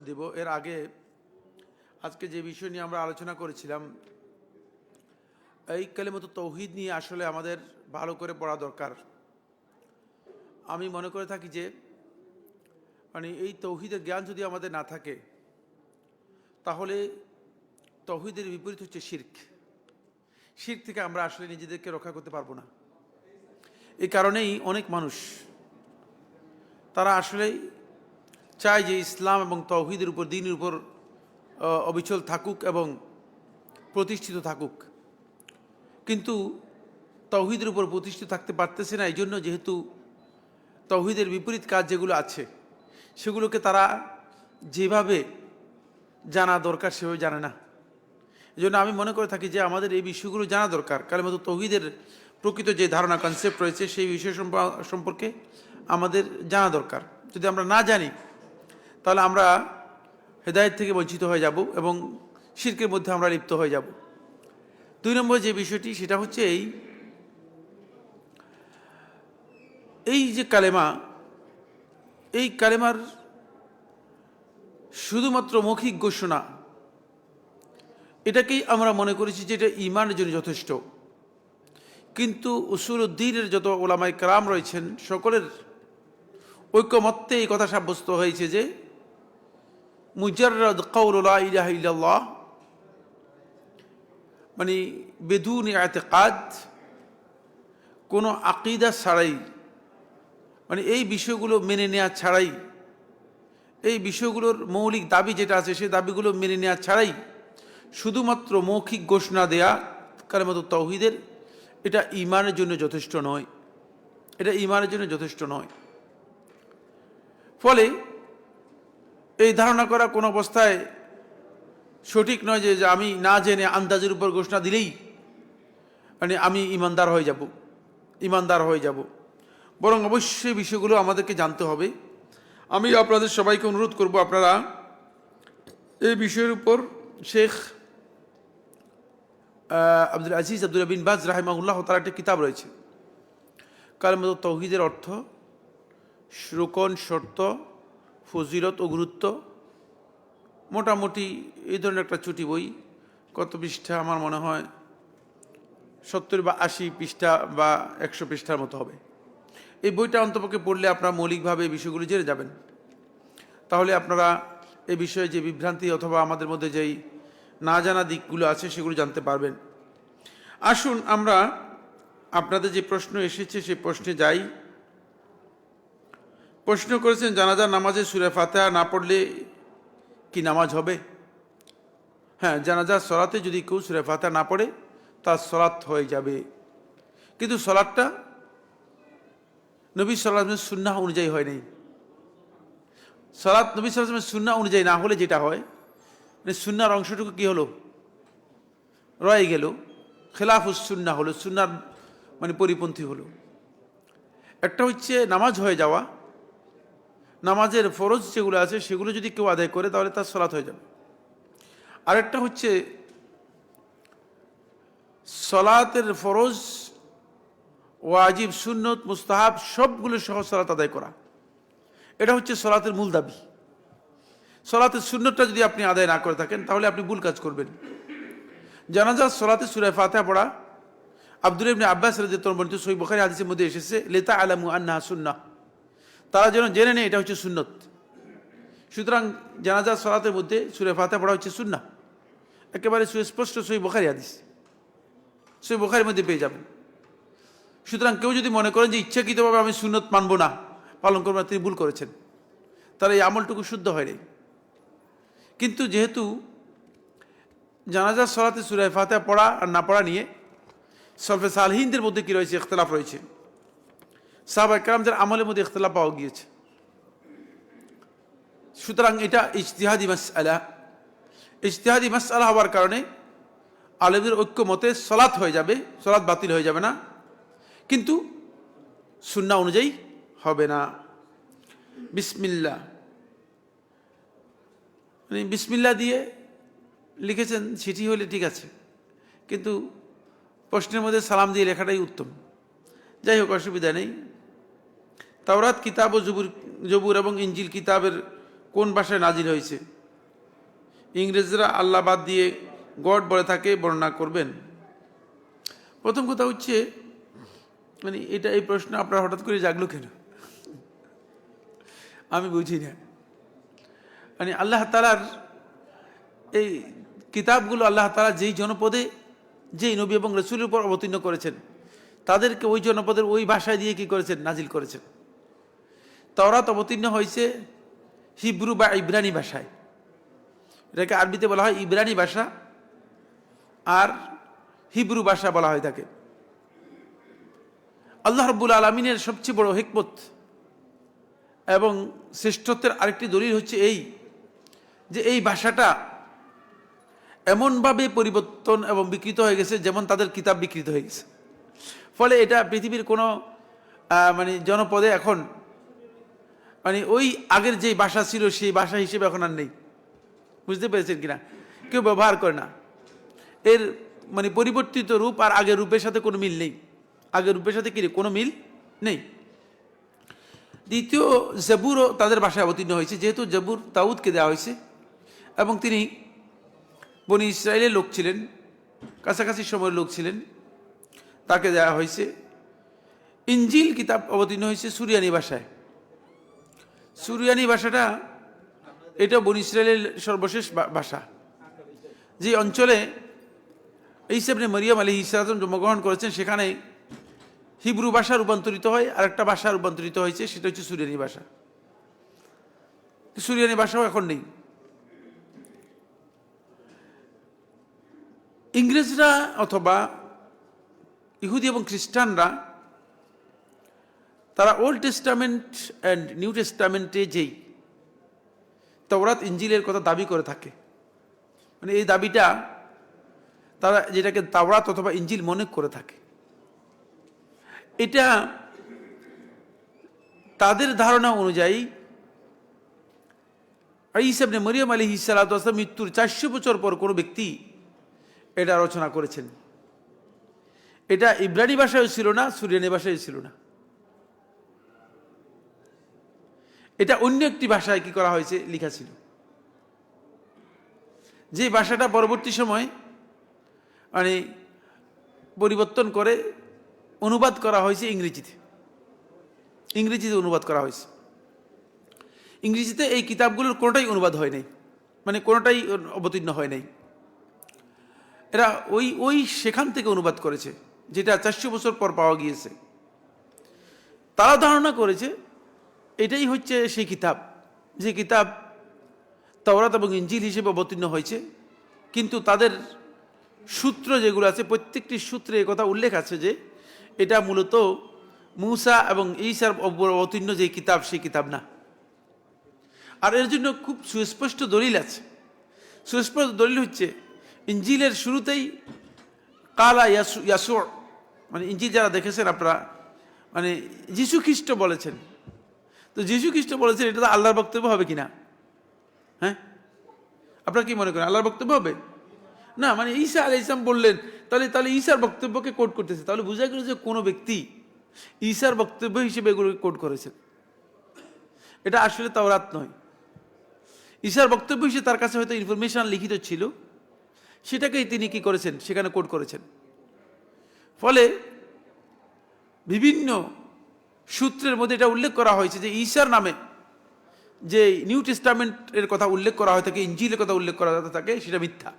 দেব। এর আগে আজকে যে বিষয় নিয়ে আমরা আলোচনা করেছিলাম, এই কালিমাত তাওহীদ নিয়ে আসলে আমাদের ভালো করে পড়া দরকার। আমি মনে করে থাকি যে এই তাওহীদের জ্ঞান যদি আমাদের না থাকে, তাহলে তাওহীদের বিপরীত হচ্ছে শিরক। শিরক থেকে আমরা আসলে নিজেদেরকে রক্ষা করতে পারবো না। এই কারণেই অনেক মানুষ তারা আসলে চায় যে ইসলাম এবং তাওহীদের উপর, দ্বীনের উপর অবিচল থাকুক এবং প্রতিষ্ঠিত থাকুক, কিন্তু তাওহীদের উপর প্রতিষ্ঠিত থাকতে পারতেছে না। এই জন্য যেহেতু তাওহীদের বিপরীত কাজ যেগুলো আছে সেগুলোকে তারা যেভাবে জানা দরকার সেভাবে জানে না। এই জন্য আমি মনে করে থাকি যে আমাদের এই বিষয়গুলো জানা দরকার। কালিমাত তাওহীদের প্রকৃত যে ধারণা, কনসেপ্ট রয়েছে সেই বিষয় সম্পর্কে আমাদের জানা দরকার। যদি আমরা না জানি তাহলে আমরা হেদায়েত থেকে বঞ্চিত হয়ে যাব এবং শিরকের মধ্যে আমরা লিপ্ত হয়ে যাব। 2 নম্বর যে বিষয়টি, সেটা হচ্ছে এই যে কালেমা, এই কালেমার শুধুমাত্র মৌখিক ঘোষণা, এটাকেই আমরা মনে করেছি যে এটা ঈমানের জন্য যথেষ্ট। কিন্তু উসুলুদ্দীনের যত ওলামায়ে কেরাম রয়েছেন, সকলের ঐক্যমত্যে এই কথা সাব্যস্ত হয়েছে যে মুজাররাদ কাউলু লা ইলাহা ইল্লাল্লাহ বেদুনি ইতিকাদ, কোনো আকীদা ছাড়াই, এই বিষয়গুলো মেনে নেওয়া ছাড়াই, এই বিষয়গুলোর মৌলিক দাবি যেটা আছে সেই দাবিগুলো মেনে নেওয়া ছাড়াই শুধুমাত্র মৌখিক ঘোষণা দেয়া কালিমাত তাওহীদের, এটা ঈমানের জন্য যথেষ্ট নয়। এটা ঈমানের জন্য যথেষ্ট নয়। ফলে এই ধারণা করা কোনো অবস্থায় সঠিক নয় যে আমি না জেনে আন্দাজের উপর ঘোষণা দিলেই আমি ইমানদার হয়ে যাব। বরং অবশ্যই বিষয়গুলো আমাদেরকে জানতে হবে। আমি আপনাদের সবাইকে অনুরোধ করব, আপনারা এই বিষয়ের উপর শেখ আব্দুল আজিজ আব্দুল্লাহ বিন বাজ রাহিমাহুল্লাহ তার একটা কিতাব রয়েছে, কালিমাত তাওহীদের অর্থ, রুকন, শর্ত, ফজিলত ও গুরুত্ব, মোটামুটি এই ধরনের একটা ছুটি বই। কত পৃষ্ঠা? আমার মনে হয় 70 বা 80 পৃষ্ঠা বা 100 পৃষ্ঠার মতো হবে। এই বইটা অন্তপক্ষে পড়লে আপনারা মৌলিকভাবে এই বিষয়গুলি জেনে যাবেন। তাহলে আপনারা এই বিষয়ে যে বিভ্রান্তি অথবা আমাদের মধ্যে যেই না জানা দিকগুলো আছে সেগুলো জানতে পারবেন। আসুন আমরা আপনাদের যে প্রশ্ন এসেছে সেই প্রশ্নে যাই। প্রশ্ন করেছেন, জানাজার নামাজে সূরা ফাতিহা না পড়লে কি নামাজ হবে? হ্যাঁ, জানাজার সলাতে যদি কেউ সূরা ফাতিহা না পড়ে তার সলাত হয়ে যাবে, কিন্তু সলাতটা নবী সাল্লাল্লাহু আলাইহি ওয়াসাল্লামের সুন্নাহ অনুযায়ী হয় নাই। সলাত নবী সাল্লাল্লাহু আলাইহি ওয়াসাল্লামের সুন্নাহ অনুযায়ী না হলে যেটা হয়, সুন্নাহর অংশটুকু কি হলো? রয়ে গেল, খেলাফুস সুন্নাহ হলো, সুন্নাহর পরিপন্থী হলো। একটা হচ্ছে নামাজ হয়ে যাওয়া, নামাজের ফরজ যেগুলো আছে সেগুলো যদি কেউ আদায় করে তাহলে তার সলাত হয়ে যাবে। আরেকটা হচ্ছে সলাতের ফরজ, ওয়াজিব, সুন্নত, মুস্তাহাব সবগুলো সহ সলাত আদায় করা, এটা হচ্ছে সলাতের মূল দাবি। সলাতের সুন্নতটা যদি আপনি আদায় না করে থাকেন তাহলে আপনি ভুল কাজ করবেন। জানাজার সলাতে সূরা ফাতিহা পড়া, আব্দুল্লাহ ইবনে আব্বাস রাদিয়াল্লাহু আনহু বর্ণিত সহিহ বুখারী হাদিসের মধ্যে এসেছে, লিতা আলামু আন্নাহা সুন্নাহ, তারা যেন জেনে নেয় এটা হচ্ছে সুন্নত। সুতরাং জানাজার সলাতের মধ্যে সূরা ফাতিহা পড়া হচ্ছে সুন্নাহ, একেবারে সুস্পষ্ট সহিহ বুখারী হাদিস, সহিহ বুখারীর মধ্যে পেয়ে যাবেন। সুতরাং কেউ যদি মনে করেন যে ইচ্ছাকৃতভাবে আমি সুন্নত মানব না, পালন করবো না, তিনি ভুল করেছেন, তার এই আমলটুকু শুদ্ধ হয়নি। কিন্তু যেহেতু জানাজার সলাতে সূরা ফাতিহা পড়া আর না পড়া নিয়ে সলফে সালহিনদের মধ্যে কি রয়েছে, ইখতিলাফ রয়েছে। সাহাবায়ে কেরামদের আমলের মধ্যে ইখতিলাফ পাওয়া গিয়েছে। সুতরাং এটা ইজতিহাদি মাসআলা। ইজতিহাদি মাসআলা হওয়ার কারণে আলেমদের ঐক্যমতে সলাত হয়ে যাবে, সলাত বাতিল হয়ে যাবে না, কিন্তু সুন্নাহ অনুযায়ী হবে না। বিসমিল্লাহ, বিসমিল্লাহ দিয়ে লিখেছেন, চিঠি হলে ঠিক আছে, কিন্তু প্রশ্নের মধ্যে সালাম দিয়ে লেখাটাই উত্তম। যাই হোক, অসুবিধা নেই। তাওরাত কিতাব ও জবুর এবং ইঞ্জিল কিতাবের কোন ভাষায় নাজিল হয়েছে? ইংরেজরা আল্লাহ বাদ দিয়ে গড বলে থাকে বর্ণনা করবেন? প্রথম কথা হচ্ছে মানে এই প্রশ্ন আপনার হঠাৎ করে জাগলো কেন আমি বুঝি না। মানে আল্লাহ তাআলার এই কিতাবগুলো আল্লাহ তাআলা যেই জনপদে যেই নবী এবং রাসূলের উপর অবতীর্ণ করেছেন তাদেরকে ওই জনপদের ওই ভাষায় দিয়ে কি করেছেন? নাজিল করেছেন। তাওরাত অবতীর্ণ হয়েছে হিব্রু বা ইব্রানি ভাষায়, এটাকে আরবিতে বলা হয় ইব্রানি ভাষা আর হিব্রু ভাষা বলা হয় থাকে। আল্লাহ রাব্বুল আলামিনের সবচেয়ে বড় হিকমত এবং শ্রেষ্ঠত্বের আরেকটি দলিল হচ্ছে এই যে এই ভাষাটা এমনভাবে পরিবর্তন এবং বিকৃত হয়ে গেছে যেমন তাদের কিতাব বিকৃত হয়ে গেছে। ফলে এটা পৃথিবীর কোনো মানে জনপদে এখন মানে ওই আগের যে ভাষা ছিল সেই ভাষা হিসেবে এখন আর নেই। বুঝতে পেরেছেন কিনা? কেউ ব্যবহার করে না। এর মানে পরিবর্তিত রূপ আর আগের রূপের সাথে কোনো মিল নেই। আগের রূপের সাথে কি কোনো মিল নেই। দ্বিতীয়, জবুরও তাদের ভাষায় অবতীর্ণ হয়েছে, যেহেতু জবুর দাউদকে দেওয়া হয়েছে এবং তিনি বনি ইসরায়েলের লোক ছিলেন, কাছাকাছি সময়ের লোক ছিলেন, তাকে দেওয়া হয়েছে। ইনজিল কিতাব অবতীর্ণ হয়েছে সুরিয়ানি ভাষায়। সুরিয়ানি ভাষাটা এটা বনি ইসরায়েলের সর্বশেষ ভাষা। যে অঞ্চলে ঈসা ইবনে মারিয়াম আলাইহিস সালাম জন্মগ্রহণ করেছেন সেখানে হিব্রু ভাষা রূপান্তরিত হয়, আরেকটা ভাষা রূপান্তরিত হয়েছে, সেটা হচ্ছে সুরিয়ানি ভাষা। সুরিয়ানি ভাষাও এখন নেই। ইংরেজরা অথবা ইহুদি এবং খ্রিস্টানরা তারা ওল্ড টেস্টামেন্ট অ্যান্ড নিউ টেস্টামেন্টে যেই তাওরাত ইনজিলের কথা দাবি করে থাকে, মানে এই দাবিটা তারা যেটাকে তাওরাত অথবা ইনজিল মনে করে থাকে, এটা তাদের ধারণা অনুযায়ী ঈসা ইবনে মারিয়াম আলাইহিস সালাতু ওয়াস সালাম মৃত্যুর 400 বছর পর কোনো ব্যক্তি এটা রচনা করেছেন। এটা ইব্রানি ভাষায় ছিল না, সুরিয়ানি ভাষায় ছিল না, এটা অন্য একটি ভাষায় কি করা হয়েছে, লেখা ছিল, যে ভাষাটা পরবর্তী সময় মানে পরিবর্তন করে অনুবাদ করা হয়েছে ইংরেজিতে অনুবাদ করা হয়েছে। ইংরেজিতে এই কিতাবগুলোর কোনোটাই অনুবাদ হয় নাই, মানে কোনোটাই অবতীর্ণ হয় নাই। এরা ওই সেখান থেকে অনুবাদ করেছে, যেটা 400 বছর পর পাওয়া গিয়েছে। তারা ধারণা করেছে এটাই হচ্ছে সেই কিতাব, যে কিতাব তাওরাত এবং ইনজিল হিসেবে অবতীর্ণ হয়েছে। কিন্তু তাদের সূত্র যেগুলো আছে প্রত্যেকটি সূত্রে কথা উল্লেখ আছে যে এটা মূলত মূসা এবং ঈসার অবতীর্ণ যে কিতাব সেই কিতাব না। আর এর জন্য খুব সুস্পষ্ট দলিল আছে। সুস্পষ্ট দলিল হচ্ছে ইনজিলের শুরুতেই কালা ইয়াসু, মানে ইনজিল যারা দেখেছেন আপনারা, মানে যীশু খ্রিস্ট বলেছেন। তো যীশু খ্রিস্ট বলেছেন, এটা তো আল্লাহর বক্তব্য হবে কিনা? হ্যাঁ, আপনারা কি মনে করেন আল্লাহর বক্তব্য হবে? না, মানে ঈসা আলাইহিস সালাম বললেন, তাহলে ঈসার বক্তব্যকে কোট করতেছে। তাহলে বোঝা গেল যে কোনো ব্যক্তি ঈসার বক্তব্য হিসেবে এগুলোকে কোট করেছেন। এটা আসলে তাওরাত নয়। ঈসার বক্তব্য হিসেবে তার কাছে হয়তো ইনফরমেশন লিখিত ছিল, সেটাকেই তিনি কি করেছেন, সেখানে কোট করেছেন। ফলে বিভিন্ন সূত্রের মধ্যে এটা উল্লেখ করা হয়েছে যে ঈসার নামে যে নিউ টেস্টামেন্টের কথা উল্লেখ করা হয়ে থাকে, ইনজিলের কথা উল্লেখ করা হয়ে থাকে, সেটা মিথ্যা,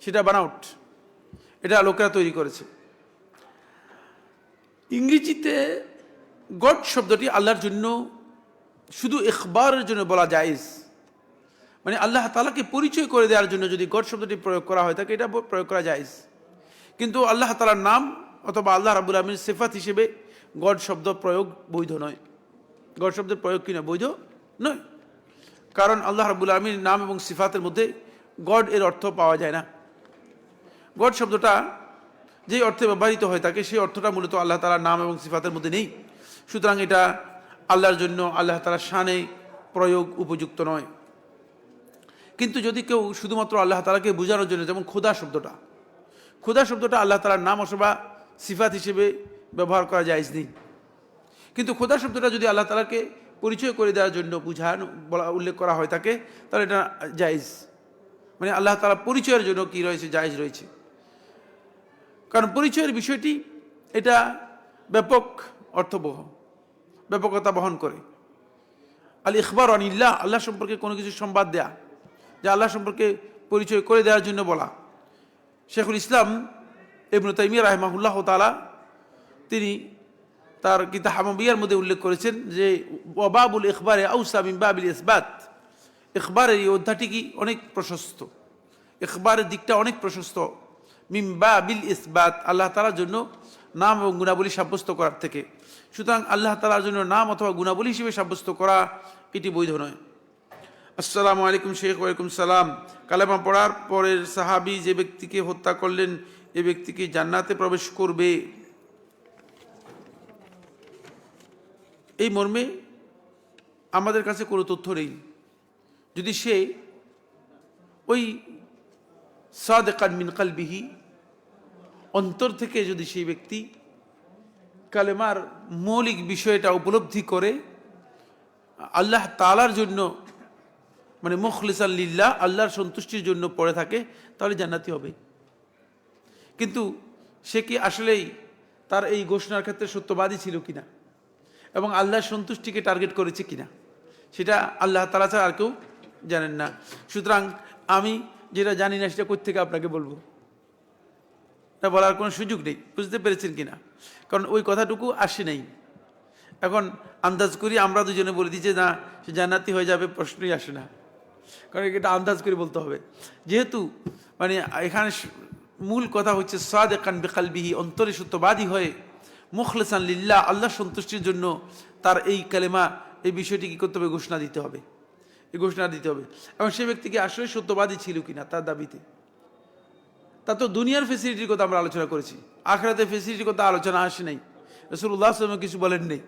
সেটা বানাউট, এটা লোকেরা তৈরি করেছে। ইংরেজিতে গড শব্দটি আল্লাহর জন্য শুধু ইখবারের জন্য বলা জায়েজ, মানে আল্লাহ তাআলাকে পরিচয় করে দেওয়ার জন্য যদি গড শব্দটি প্রয়োগ করা হয় থাকে, এটা প্রয়োগ করা জায়েজ। কিন্তু আল্লাহ তাআলার নাম অথবা আল্লাহ রাব্বুল আলামিনের সিফাত হিসেবে গড শব্দ প্রয়োগ বৈধ নয়। গড শব্দের প্রয়োগ কিনা বৈধ নয়, কারণ আল্লাহ রাব্বুল আলামিনের নাম এবং সিফাতের মধ্যে গড এর অর্থ পাওয়া যায় না। গড শব্দটা যে অর্থে ব্যবহৃত হয়ে থাকে সেই অর্থটা মূলত আল্লাহ তাআলার নাম এবং সিফাতের মধ্যে নেই। সুতরাং এটা আল্লাহর জন্য আল্লাহ তাআলার শানে প্রয়োগ উপযুক্ত নয়। কিন্তু যদি কেউ শুধুমাত্র আল্লাহ তাআলাকে বোঝানোর জন্য, যেমন খোদা শব্দটা আল্লাহ তাআলার নাম অথবা সিফাত হিসেবে ব্যবহার করা জায়েজ নেই। কিন্তু খোদা শব্দটা যদি আল্লাহ তাআলাকে পরিচয় করে দেওয়ার জন্য উল্লেখ করা হয় থাকে, তাহলে এটা জায়েজ। মানে আল্লাহ তাআলা পরিচয়ের জন্য কি রয়েছে, জায়েজ রয়েছে। কারণ পরিচয়ের বিষয়টি এটা ব্যাপক অর্থবহ, ব্যাপকতা বহন করে। আল ইখবার আনিল্লাহ, আল্লাহ সম্পর্কে কোনো কিছু সংবাদ দেয়া, যা আল্লাহ সম্পর্কে পরিচয় করে দেওয়ার জন্য বলা। শেখুল ইসলাম ইবনে তাইমিয়া রাহিমাহুল্লাহ তাআলা তিনি তার কিতাব হামাবিয়ার মধ্যে উল্লেখ করেছেন যে ওয়াবাবুল ইখবারে আউসা মিন বাবিল ইসবাত, ইখবারের এই অধ্যায়টি কি অনেক প্রশস্ত, ইখবারের দিকটা অনেক প্রশস্ত। মিন বাবিল ইসবাত, আল্লাহ তাআলার জন্য নাম এবং গুণাবলী সাব্যস্ত করার থেকে। সুতরাং আল্লাহ তাআলার জন্য নাম অথবা গুণাবলী হিসেবে সাব্যস্ত করা এটি বৈধ নয়। আসসালামু আলাইকুম শেখ। ওয়ালাইকুম সালাম। কালেমা পড়ার পরের সাহাবী যে ব্যক্তিকে হত্যা করলেন, এ ব্যক্তি কি জান্নাতে প্রবেশ করবে? এই মর্মে আমাদের কাছে কোনো তথ্য নেই। যদি সে ওই সাদেকান মিন কলবিহি, অন্তর থেকে যদি সেই ব্যক্তি কালেমার মৌলিক বিষয়টা উপলব্ধি করে আল্লাহ তাআলার জন্য, মানে মুখলিসান লিল্লাহ, আল্লাহর সন্তুষ্টির জন্য পড়ে থাকে, তাহলে জান্নাতি হবে। কিন্তু সে কি আসলেই তার এই ঘোষণার ক্ষেত্রে সত্যবাদী ছিল কিনা এবং আল্লাহর সন্তুষ্টিকে টার্গেট করেছে কিনা, সেটা আল্লাহ তাআলা ছাড়া আর কেউ জানেন না। সুতরাং আমি যেটা জানি না সেটা কোত্থেকে আপনাকে বলবো, এটা বলার কোনো সুযোগ নেই। বুঝতে পেরেছেন কিনা? কারণ ওই কথাটুকু আসে নাই। এখন আন্দাজ করি আমরা দুজনে বলে দিচ্ছি না সে জান্নাতি হয়ে যাবে, প্রশ্নই আসে না। কারণ এটা আন্দাজ করে বলতে হবে, যেহেতু মানে এখানে মূল কথা হচ্ছে সাদেকান বিকালবিহি, অন্তরে সত্যবাদী হয়ে মুখলিসান লিল্লাহ, আল্লাহ সন্তুষ্টির জন্য তার এই কালেমা, এই বিষয়টি কি করতে হবে? ঘোষণা দিতে হবে, এই ঘোষণা দিতে হবে। এবং সে ব্যক্তিকে আসলে সত্যবাদী ছিল কিনা তার দাবিতে। তা তো দুনিয়ার ফেসিলিটির কথা আমরা আলোচনা করেছি, আখিরাতের ফেসিলিটির কথা আলোচনা আসে নাই। রাসূলুল্লাহ সাল্লাল্লাহু আলাইহি ওয়াসাল্লাম কিছু বলেন নেই।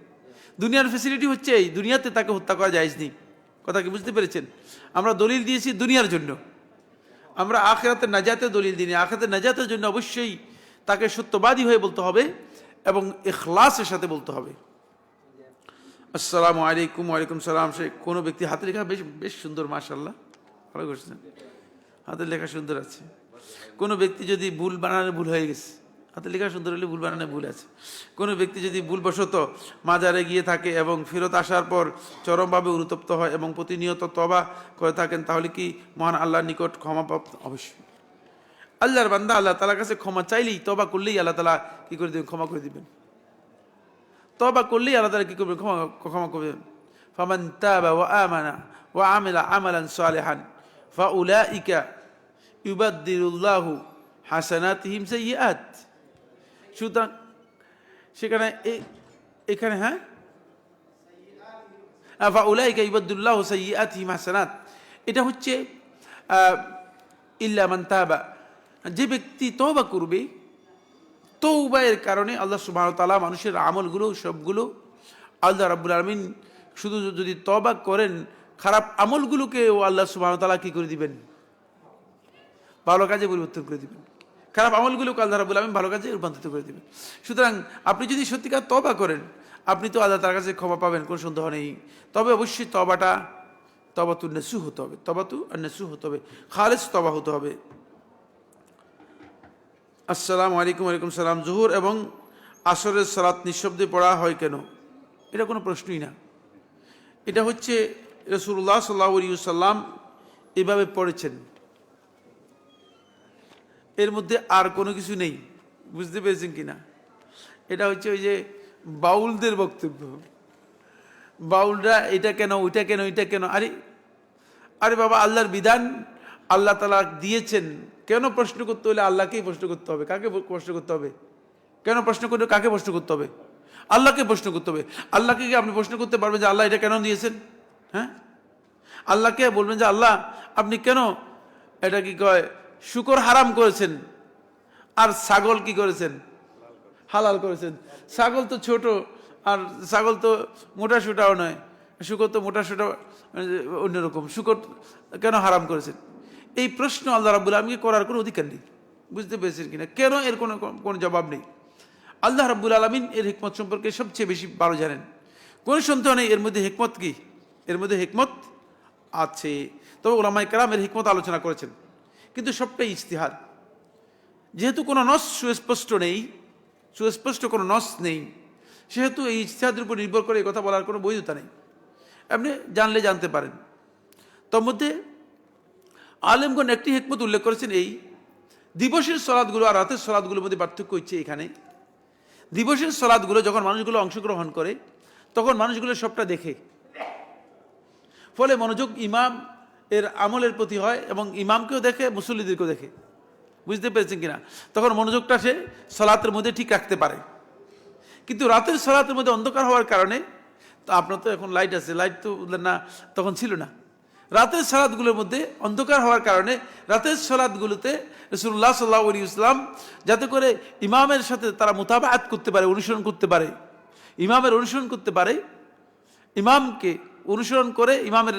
দুনিয়ার ফেসিলিটি হচ্ছে এই, দুনিয়াতে তাকে হত্যা করা জায়েজ নেই। কথা কি বুঝতে পেরেছেন? আমরা দলিল দিয়েছি দুনিয়ার জন্য, আমরা আখিরাতের নাজাতের দলিল দিইনি। আখিরাতের নাজাতের জন্য অবশ্যই তাকে সত্যবাদী হয়ে বলতে হবে এবং ইখলাসের সাথে বলতে হবে। আসসালামু আলাইকুম। ওয়ালাইকুম সালাম। সে কোনো ব্যক্তি হাতের লেখা বেশ বেশ সুন্দর, মাশাআল্লাহ, ভালো করছেন, হাতের লেখা সুন্দর আছে। কোনো ব্যক্তি যদি ভুল বানানে ভুল হয়ে গেছে, হাতের লেখা সুন্দর হলে ভুল বানানে ভুল আছে। কোনো ব্যক্তি যদি ভুলবশত মাজারে গিয়ে থাকে এবং ফেরত আসার পর চরমভাবে অনুতপ্ত হয় এবং প্রতিনিয়ত তওবা করে থাকেন, তাহলে কি মহান আল্লাহর নিকট ক্ষমাপ্রাপ্ত? অবশ্যই আল্লাহর বান্দা আল্লাহ তাআলার কাছে ক্ষমা চাইলেই, তওবা করলেই আল্লাহ তাআলা কি করে দেবেন? ক্ষমা করে দিবেন। তওবা করলেই আল্লাহ তাআলা কি করবেন? ক্ষমা করবেন। ফামান তাবা ওয়া আমানা ওয়া আমিলা আমালান সালিহান ফাউলাইকা ইউবাদদিলুল্লাহু হাসানাতিহিম সাইয়্যাত। সুতরাং সেখানে এখানে হ্যাঁ, ফাউলাইকা ইউবাদদিলুল্লাহু সাইয়্যাতিহিম হাসানাত, এটা হচ্ছে ইল্লা মান তাবা, যে ব্যক্তি তওবা করবে, তওবার কারণে আল্লাহ সুবহানাহু ওয়া তাআলা মানুষের আমলগুলো সবগুলো আল্লাহ রাব্বুল আলামিন শুধু যদি তওবা করেন, খারাপ আমলগুলোকেও আল্লাহ সুবহানাহু ওয়া তাআলা কি করে দিবেন? ভালো কাজে পরিবর্তন করে দিবেন। খারাপ আমলগুলোকে আল্লাহ রাব্বুল আলামিন ভালো কাজে রূপান্তরিত করে দিবেন। সুতরাং আপনি যদি সত্যিকার তওবা করেন, আপনি তো আল্লাহ তার কাছে ক্ষমা পাবেন, কোনো সন্দেহ নেই। তবে অবশ্যই তওবাটা তওবাতুন নাসুহ হতে হবে, তওবাতু আন-নাসুহ হতে হবে, খালেস তওবা হতে হবে। আসসালামু আলাইকুম। ওয়ালাইকুম সালাম। জোহর এবং আসরের সালাত নিঃশব্দে পড়া হয় কেন? এটা কোনো প্রশ্নই না। এটা হচ্ছে রাসূলুল্লাহ সাল্লাল্লাহু আলাইহি ওয়াসাল্লাম এভাবে পড়েছেন, এর মধ্যে আর কোনো কিছু নেই। বুঝতে পেরেছেন কিনা? এটা হচ্ছে ওই যে বাউলদের বক্তব্য, বাউলরা এটা কেন, ওইটা কেন, এটা কেন। আরে আরে বাবা, আল্লাহর বিধান আল্লাহ তাআলা দিয়েছেন, কেন প্রশ্ন করতে হলে আল্লাহকেই প্রশ্ন করতে হবে? কাকে প্রশ্ন করতে হবে? কেন প্রশ্ন করতে, কাকে প্রশ্ন করতে হবে? আল্লাহকে প্রশ্ন করতে হবে। আল্লাহকে কি আপনি প্রশ্ন করতে পারবেন যে আল্লাহ এটা কেন দিয়েছেন? হ্যাঁ, আল্লাহকে বলবেন যে আল্লাহ আপনি কেন এটা কি কয় শুকর হারাম করেছেন আর ছাগল কি করেছেন? হালাল করেছেন। ছাগল তো ছোট, আর ছাগল তো মোটা সোটাও নয়, শুকর তো মোটা সোটা অন্যরকম, শুকর কেন হারাম করেছেন? এই প্রশ্ন আল্লাহ রাব্বুল আলামিনকে করার কোনো অধিকার নেই। বুঝতে পেরেছেন কিনা? কেন, এর কোনো জবাব নেই। আল্লাহ রাব্বুল আলামিন এর হিকমত সম্পর্কে সবচেয়ে বেশি ভালো জানেন। কোনো সন্দেহ নেই এর মধ্যে হিকমত কি, এর মধ্যে হিকমত আছে। তবে উলামায়ে কেরাম এর হিকমত আলোচনা করেছেন। কিন্তু সবটাই ইজতিহাদ। যেহেতু কোনো নস সুস্পষ্ট কোনো নস নেই, সেহেতু এই ইজতিহাদের উপর নির্ভর করে এই কথা বলার কোনো বৈধতা নেই। আপনি জানলে জানতে পারেন। তোর মধ্যে আলেমগণ একটি হিকমত উল্লেখ করেছেন, এই দিবসের সলাদগুলো আর রাতের সলাদগুলোর মধ্যে পার্থক্য হচ্ছে এখানে। দিবসের সলাদগুলো যখন মানুষগুলো অংশগ্রহণ করে তখন মানুষগুলো সবটা দেখে, ফলে মনোযোগ ইমাম এর আমলের প্রতি হয় এবং ইমামকেও দেখে, মুসল্লিদেরকেও দেখে। বুঝতে পেরেছেন কিনা? তখন মনোযোগটা সে সলাতের মধ্যে ঠিক রাখতে পারে। কিন্তু রাতের সলাতের মধ্যে অন্ধকার হওয়ার কারণে, তো আপনার তো এখন লাইট আছে, লাইট তো না তখন ছিল না, রাতের সালাতগুলোর মধ্যে অন্ধকার হওয়ার কারণে রাতের সালাতগুলোতে রাসূলুল্লাহ সাল্লাল্লাহু আলাইহি ওয়াসাল্লাম যাতে করে ইমামের সাথে তারা মুতাবাআত করতে পারে, অনুসরণ করতে পারে, ইমামের অনুসরণ করতে পারে, ইমামকে অনুসরণ করে ইমামের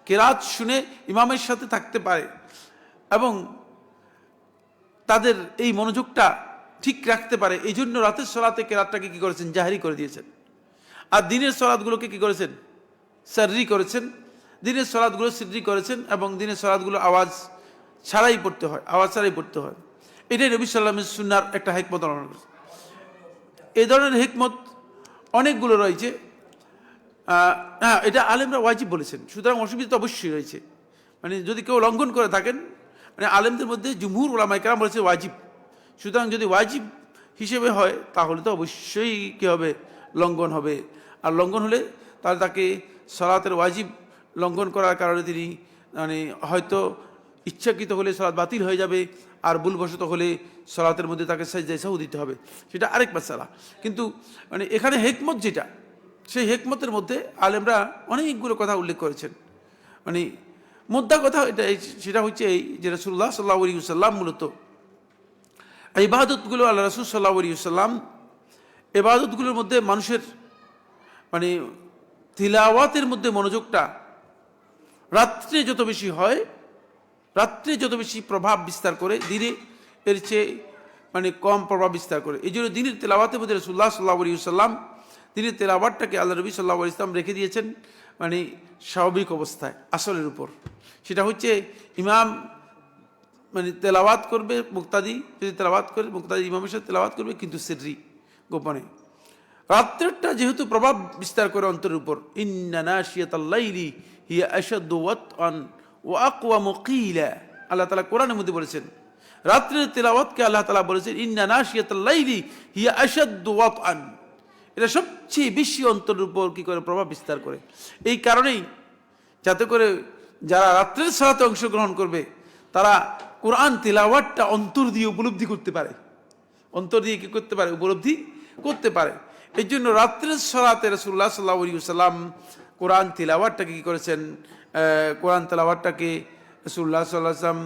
কেরাত শুনে ইমামের সাথে থাকতে পারে এবং তাদের এই মনোযোগটা ঠিক রাখতে পারে, এই জন্য রাতের সালাতে কেরাতটাকে কি করেছেন? জাহেরি করে দিয়েছেন। আর দিনের সালাতগুলোকে কি করেছেন? সাররি করেছেন। দিনের সালাতগুলো সিররি করেছেন এবং দিনের সালাতগুলো আওয়াজ ছাড়াই পড়তে হয়। এটাই নবী সাল্লাল্লাহু আলাইহি ওয়াসাল্লামের সুন্নাহর একটা হিকমত বর্ণনা করেছে। এই ধরনের হিকমত অনেকগুলো রয়েছে। হ্যাঁ, এটা আলেমরা ওয়াজিব বলেছেন, সুতরাং অসুবিধা তো অবশ্যই রয়েছে। মানে যদি কেউ লঙ্ঘন করে থাকেন, মানে আলেমদের মধ্যে জুমহুর উলামায়ে কেরাম বলেছে ওয়াজিব। সুতরাং যদি ওয়াজিব হিসেবে হয় তাহলে তো অবশ্যই কী হবে? লঙ্ঘন হবে। আর লঙ্ঘন হলে তাহলে তাকে সালাতের ওয়াজিব লঙ্ঘন করার কারণে তিনি মানে হয়তো ইচ্ছাকৃত হলে সালাত বাতিল হয়ে যাবে, আর ভুলবশত হলে সালাতের মধ্যে তাকে সাজদায়ে সাহু দিতে হবে, সেটা আরেক মাসআলা। কিন্তু মানে এখানে হিকমত যেটা, সেই হিকমতের মধ্যে আলেমরা অনেকগুলো কথা উল্লেখ করেছেন। মানে মুদ্রা কথা এটা, সেটা হচ্ছে এই যে রাসূলুল্লাহ সাল্লাল্লাহু আলাইহি ওয়াসাল্লাম মূলত ইবাদতগুলো, আল্লাহ রাসূল সাল্লাল্লাহু আলাইহি ওয়াসাল্লাম ইবাদতগুলোর মধ্যে মানুষের মানে তিলাওয়াতের মধ্যে মনোযোগটা রাত্রে যত বেশি হয়, রাত্রে যত বেশি প্রভাব বিস্তার করে, দিনে এর চেয়ে মানে কম প্রভাব বিস্তার করে। এই জন্য দিনের তেলাওয়াতের মধ্যে রাসূলুল্লাহ সাল্লাল্লাহু আলাইহি ওয়াসাল্লাম দিনের তেলাওয়াতটাকে আল্লাহ নবী সাল্লাল্লাহু আলাইহি ওয়াসাল্লাম রেখে দিয়েছেন মানে স্বাভাবিক অবস্থায়, আসলের উপর। সেটা হচ্ছে ইমাম মানে তেলাওয়াত করবে, মুক্তাদি যদি তেলাওয়াত করে মুক্তাদি ইমামের সাথে তেলাওয়াত করবে, কিন্তু সিররি, গোপনে। রাত্রেরটা যেহেতু প্রভাব বিস্তার করে অন্তরের উপর, ইন্না নাশিয়াতাল লাইলি হিয়া আশাদ্দু ওয়াতআন ওয়া আকওয়ামু কিলা, আল্লাহ তাআলা কোরআনের মধ্যে বলেছেন। রাত্রের তেলাওয়াতকে আল্লাহ তাআলা বলেছেন ইন্না নাশিয়াতাল লাইলি হিয়া আশাদ্দু ওয়াতআন, এটা সবচেয়ে বেশি অন্তরের উপর কি করে? প্রভাব বিস্তার করে। এই কারণেই যাতে করে যারা রাত্রের সালাতে অংশগ্রহণ করবে তারা কোরআন তেলাওয়াতটা অন্তর দিয়ে উপলব্ধি করতে পারে, অন্তর দিয়ে কি করতে পারে? উপলব্ধি করতে পারে। এই জন্য রাত্রের সালাতে রাসূলুল্লাহ সাল্লাল্লাহু আলাইহি ওয়াসাল্লাম কোরআন তেলাওয়াতটাকে কি করেছেন? কোরআন তেলাওয়াতটাকে রাসূলুল্লাহ সাল্লাল্লাহু আলাইহি ওয়াসাল্লাম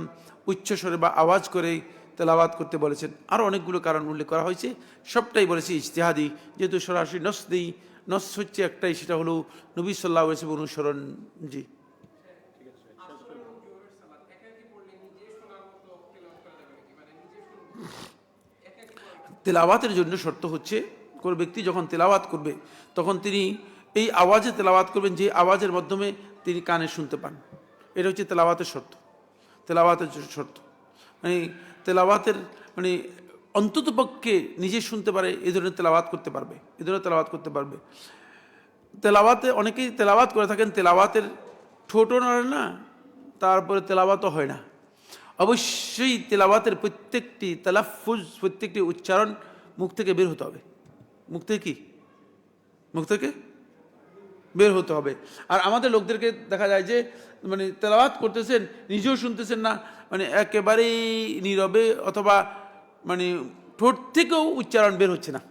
উচ্চ স্বরে বা আওয়াজ করে তেলাওয়াত করতে বলেছেন। আরও অনেকগুলো কারণ উল্লেখ করা হয়েছে, সবটাই বলেছি ইজতিহাদি, যেহেতু সরাসরি নস নেই। নস হচ্ছে একটাই, সেটা হলো নবী সাল্লাল্লাহু আলাইহি ওয়াসাল্লাম অনুসরণ। জি, তেলাওয়াতের জন্য শর্ত হচ্ছে কোনো ব্যক্তি যখন তেলাওয়াত করবে তখন তিনি এই আওয়াজে তেলাওয়াত করবেন যে আওয়াজের মাধ্যমে তিনি কানে শুনতে পান। এটা হচ্ছে তেলাওয়াতের শর্ত। তেলাওয়াতের শর্ত মানে তেলাওয়াতের মানে অন্ততপক্ষে নিজে শুনতে পারে, এই ধরনের তেলাওয়াত করতে পারবে, এই ধরনের তেলাওয়াত করতে পারবে। তেলাওয়াতে অনেকেই তেলাওয়াত করে থাকেন, তেলাওয়াতের ঠোঁটও নড়ে না, তারপরে তেলাওয়াতও হয় না। অবশ্যই তেলাওয়াতের প্রত্যেকটি তালাফুজ, প্রত্যেকটি উচ্চারণ মুখ থেকে বের হতে হবে। মুখ থেকে কি? মুখ থেকে বের হতে হবে। আর আমাদের লোকদেরকে দেখা যায় যে মানে তেলাওয়াত করতেছেন, নিজেও শুনতেছেন না, মানে একেবারেই নীরবে, অথবা মানে ঠোঁট থেকেও উচ্চারণ বের হচ্ছে না।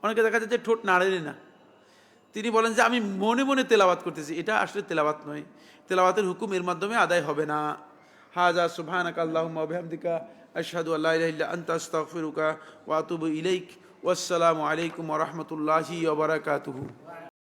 অনেকে দেখা যায় যে ঠোঁট নাড়েনি না, তিনি বলেন যে আমি মনে মনে তেলাওয়াত করতেছি। এটা আসলে তেলাওয়াত নয়, তেলাওয়াতের হুকুম এর মাধ্যমে আদায় হবে না। হাজা সুবহানাকা আল্লাহুম্মা ওয়া বিহামদিকা আশহাদু আল্লা ইলাহা ইল্লা আনতা আস্তাগফিরুকা ওয়া আতুবু ইলাইক। ওয়াসসালামু আলাইকুম ওয়া রাহমাতুল্লাহি ওয়া বারাকাতুহু।